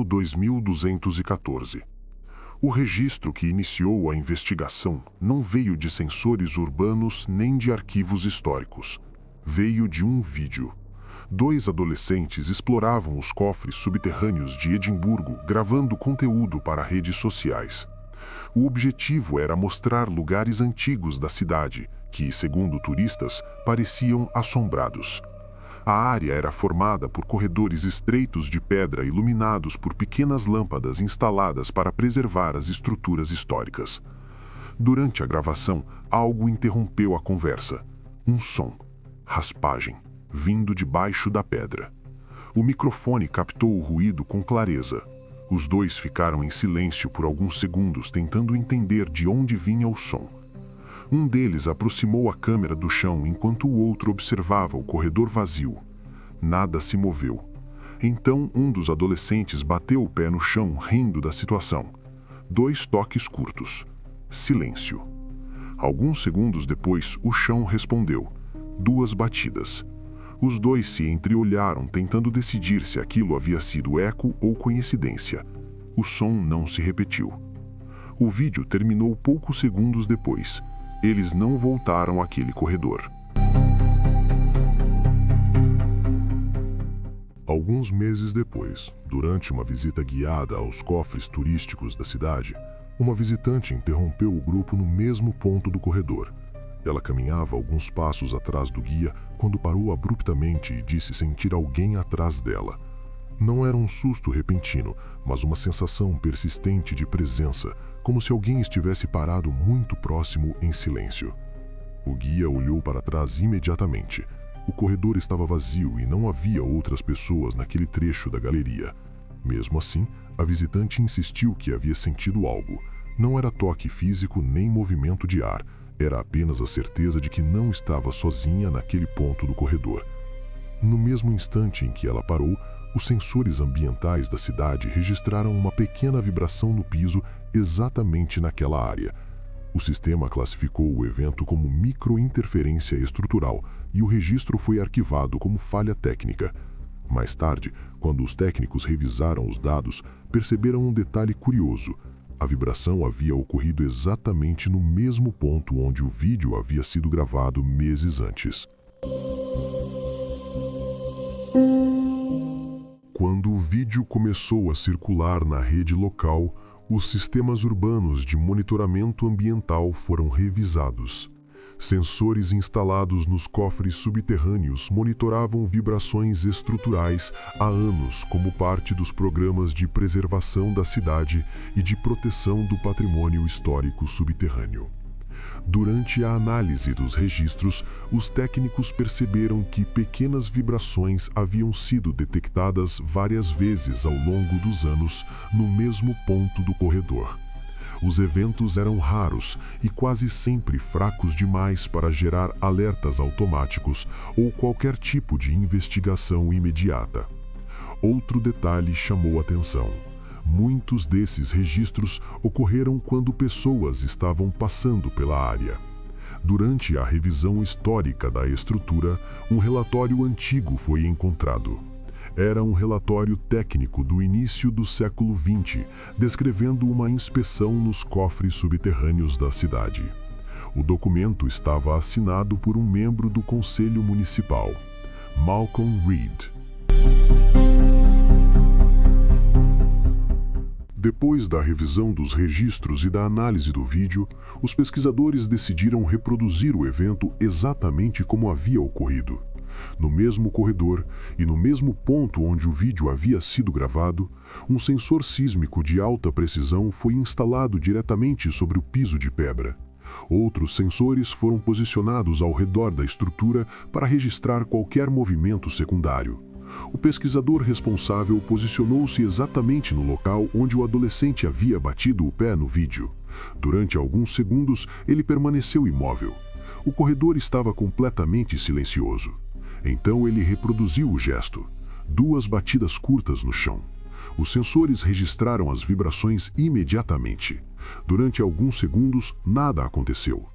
2214. O registro que iniciou a investigação não veio de sensores urbanos nem de arquivos históricos. Veio de um vídeo. 2 adolescentes exploravam os cofres subterrâneos de Edimburgo, gravando conteúdo para redes sociais. O objetivo era mostrar lugares antigos da cidade, que, segundo turistas, pareciam assombrados. A área era formada por corredores estreitos de pedra iluminados por pequenas lâmpadas instaladas para preservar as estruturas históricas. Durante a gravação, algo interrompeu a conversa. Um som. Raspagem. Vindo debaixo da pedra. O microfone captou o ruído com clareza. Os 2 ficaram em silêncio por alguns segundos tentando entender de onde vinha o som. Um deles aproximou a câmera do chão enquanto o outro observava o corredor vazio. Nada se moveu. Então um dos adolescentes bateu o pé no chão, rindo da situação. 2 toques curtos. Silêncio. Alguns segundos depois, o chão respondeu. 2 batidas. Os 2 se entreolharam tentando decidir se aquilo havia sido eco ou coincidência. O som não se repetiu. O vídeo terminou poucos segundos depois. Eles não voltaram àquele corredor. Alguns meses depois, durante uma visita guiada aos cofres turísticos da cidade, uma visitante interrompeu o grupo no mesmo ponto do corredor. Ela caminhava alguns passos atrás do guia quando parou abruptamente e disse sentir alguém atrás dela. Não era um susto repentino, mas uma sensação persistente de presença, como se alguém estivesse parado muito próximo em silêncio. O guia olhou para trás imediatamente. O corredor estava vazio e não havia outras pessoas naquele trecho da galeria. Mesmo assim, a visitante insistiu que havia sentido algo. Não era toque físico nem movimento de ar. Era apenas a certeza de que não estava sozinha naquele ponto do corredor. No mesmo instante em que ela parou, os sensores ambientais da cidade registraram uma pequena vibração no piso exatamente naquela área. O sistema classificou o evento como microinterferência estrutural e o registro foi arquivado como falha técnica. Mais tarde, quando os técnicos revisaram os dados, perceberam um detalhe curioso. A vibração havia ocorrido exatamente no mesmo ponto onde o vídeo havia sido gravado meses antes. Quando o vídeo começou a circular na rede local, os sistemas urbanos de monitoramento ambiental foram revisados. Sensores instalados nos cofres subterrâneos monitoravam vibrações estruturais há anos como parte dos programas de preservação da cidade e de proteção do patrimônio histórico subterrâneo. Durante a análise dos registros, os técnicos perceberam que pequenas vibrações haviam sido detectadas várias vezes ao longo dos anos no mesmo ponto do corredor. Os eventos eram raros e quase sempre fracos demais para gerar alertas automáticos ou qualquer tipo de investigação imediata. Outro detalhe chamou atenção. Muitos desses registros ocorreram quando pessoas estavam passando pela área. Durante a revisão histórica da estrutura, um relatório antigo foi encontrado. Era um relatório técnico do início do século XX, descrevendo uma inspeção nos cofres subterrâneos da cidade. O documento estava assinado por um membro do Conselho Municipal, Malcolm Reed. Depois da revisão dos registros e da análise do vídeo, os pesquisadores decidiram reproduzir o evento exatamente como havia ocorrido. No mesmo corredor e no mesmo ponto onde o vídeo havia sido gravado, um sensor sísmico de alta precisão foi instalado diretamente sobre o piso de pedra. Outros sensores foram posicionados ao redor da estrutura para registrar qualquer movimento secundário. O pesquisador responsável posicionou-se exatamente no local onde o adolescente havia batido o pé no vídeo. Durante alguns segundos, ele permaneceu imóvel. O corredor estava completamente silencioso. Então ele reproduziu o gesto. 2 batidas curtas no chão. Os sensores registraram as vibrações imediatamente. Durante alguns segundos, nada aconteceu.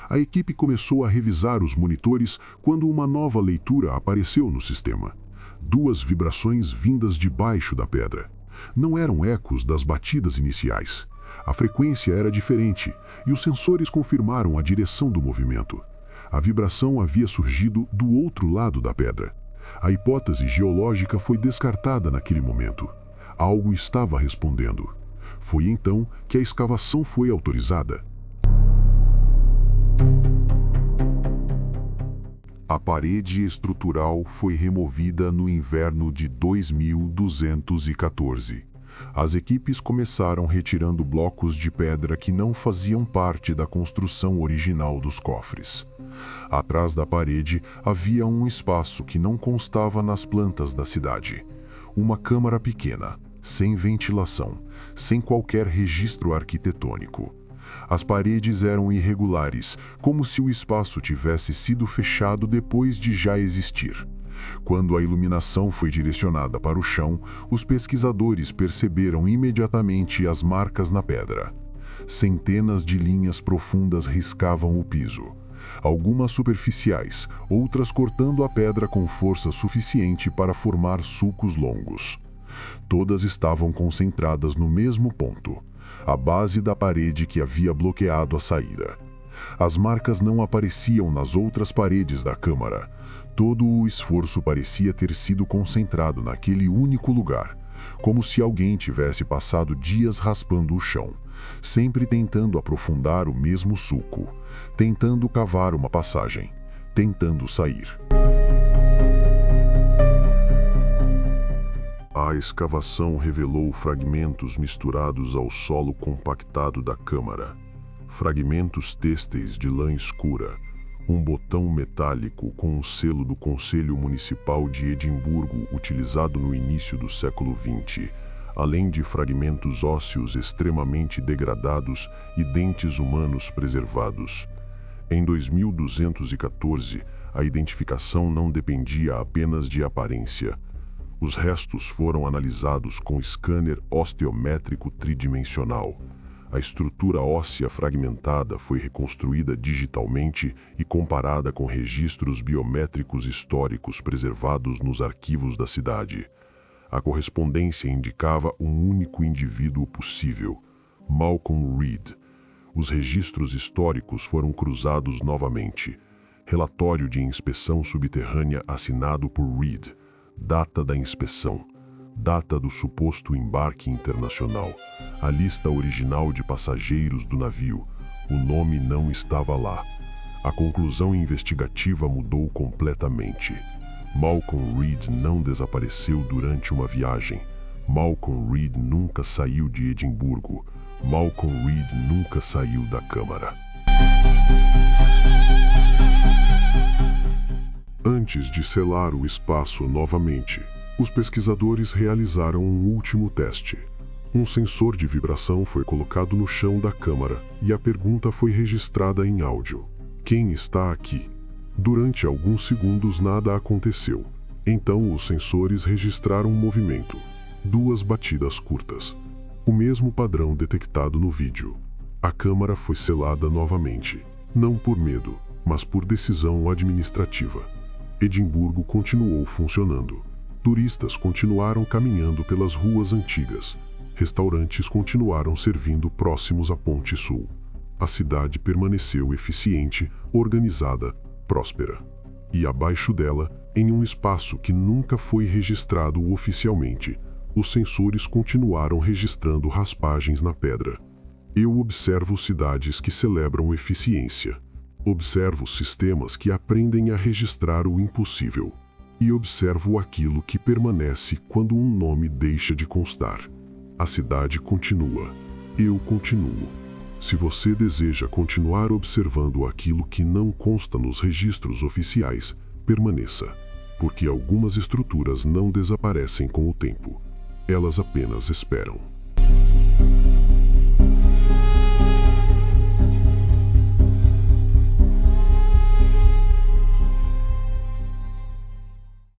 A equipe começou a revisar os monitores quando uma nova leitura apareceu no sistema. 2 vibrações vindas debaixo da pedra. Não eram ecos das batidas iniciais. A frequência era diferente e os sensores confirmaram a direção do movimento. A vibração havia surgido do outro lado da pedra. A hipótese geológica foi descartada naquele momento. Algo estava respondendo. Foi então que a escavação foi autorizada. A parede estrutural foi removida no inverno de 2214. As equipes começaram retirando blocos de pedra que não faziam parte da construção original dos cofres. Atrás da parede havia um espaço que não constava nas plantas da cidade. Uma câmara pequena, sem ventilação, sem qualquer registro arquitetônico. As paredes eram irregulares, como se o espaço tivesse sido fechado depois de já existir. Quando a iluminação foi direcionada para o chão, os pesquisadores perceberam imediatamente as marcas na pedra. Centenas de linhas profundas riscavam o piso. Algumas superficiais, outras cortando a pedra com força suficiente para formar sulcos longos. Todas estavam concentradas no mesmo ponto, a base da parede que havia bloqueado a saída. As marcas não apareciam nas outras paredes da câmara. Todo o esforço parecia ter sido concentrado naquele único lugar, como se alguém tivesse passado dias raspando o chão, sempre tentando aprofundar o mesmo sulco, tentando cavar uma passagem, tentando sair. A escavação revelou fragmentos misturados ao solo compactado da câmara. Fragmentos têxteis de lã escura, um botão metálico com o selo do Conselho Municipal de Edimburgo utilizado no início do século XX, além de fragmentos ósseos extremamente degradados e dentes humanos preservados. Em 2214, a identificação não dependia apenas de aparência. Os restos foram analisados com scanner osteométrico tridimensional. A estrutura óssea fragmentada foi reconstruída digitalmente e comparada com registros biométricos históricos preservados nos arquivos da cidade. A correspondência indicava um único indivíduo possível, Malcolm Reed. Os registros históricos foram cruzados novamente. Relatório de inspeção subterrânea assinado por Reed. Data da inspeção. Data do suposto embarque internacional. A lista original de passageiros do navio. O nome não estava lá. A conclusão investigativa mudou completamente. Malcolm Reed não desapareceu durante uma viagem. Malcolm Reed nunca saiu de Edimburgo. Malcolm Reed nunca saiu da Câmara. Antes de selar o espaço novamente, os pesquisadores realizaram um último teste. Um sensor de vibração foi colocado no chão da câmara e a pergunta foi registrada em áudio. Quem está aqui? Durante alguns segundos nada aconteceu. Então os sensores registraram um movimento. 2 batidas curtas. O mesmo padrão detectado no vídeo. A câmara foi selada novamente. Não por medo, mas por decisão administrativa. Edimburgo continuou funcionando. Turistas continuaram caminhando pelas ruas antigas. Restaurantes continuaram servindo próximos à Ponte Sul. A cidade permaneceu eficiente, organizada, próspera. E abaixo dela, em um espaço que nunca foi registrado oficialmente, os sensores continuaram registrando raspagens na pedra. Eu observo cidades que celebram eficiência. Observo sistemas que aprendem a registrar o impossível. E observo aquilo que permanece quando um nome deixa de constar. A cidade continua. Eu continuo. Se você deseja continuar observando aquilo que não consta nos registros oficiais, permaneça. Porque algumas estruturas não desaparecem com o tempo. Elas apenas esperam.